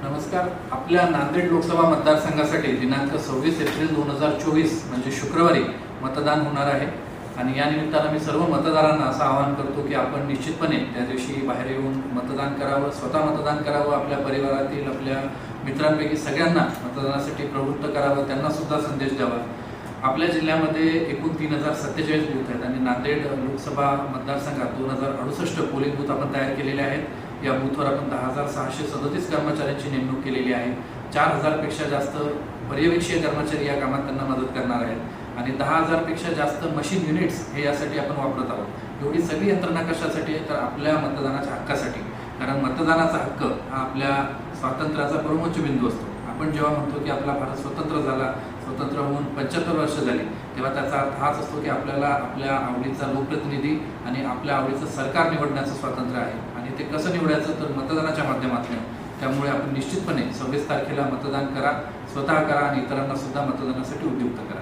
नमस्कार. आपल्या नांदेड लोकसभा मतदारसंघासाठी दिनांक 26 एप्रिल 2024 म्हणजे शुक्रवारी मतदान होणार आहे आणि या निमित्तानं मी सर्व मतदारांना असं आवाहन करतो की आपण निश्चितपणे त्या दिवशी बाहेर येऊन मतदान करावं, स्वतः मतदान करावं, आपल्या परिवारातील आपल्या मित्रांपैकी सगळ्यांना मतदानासाठी प्रवृत्त करावं, त्यांना सुद्धा संदेश द्यावा. आपल्या जिल्ह्यामध्ये एकूण 3047 बूथ आहेत आणि नांदेड लोकसभा मतदारसंघात 2068 पोलिंग बूथ आपण तयार केलेले आहेत. या बूथवर आपण 10,637 कर्मचाऱ्यांची नेमणूक केलेली आहे. 4,000 पेक्षा जास्त पर्यवेक्षीय कर्मचारी या कामात त्यांना मदत करणार आहेत आणि 10,000 पेक्षा जास्त मशीन युनिट्स हे यासाठी आपण वापरत आहोत. एवढी सगळी यंत्रणा कशासाठी आहे तर आपल्या मतदानाच्या हक्कासाठी. कारण मतदानाचा हक्क हा आपल्या स्वातंत्र्याचा परमोच्च बिंदू असतो. आपण जेव्हा म्हणतो की आपला भारत स्वतंत्र झाला, स्वतंत्र होऊन 75 वर्ष झाली, तेव्हा त्याचा अर्थ हाच असतो की आपल्याला आपल्या आवडीचा लोकप्रतिनिधी आणि आपल्या आवडीचं सरकार निवडण्याचं स्वातंत्र्य आहे आणि ते कसं निवडायचं तर मतदानाच्या माध्यमातून. त्यामुळे आपण निश्चितपणे 26 तारखेला मतदान करा, स्वतः करा आणि इतरांना सुद्धा मतदानासाठी उद्युक्त करा.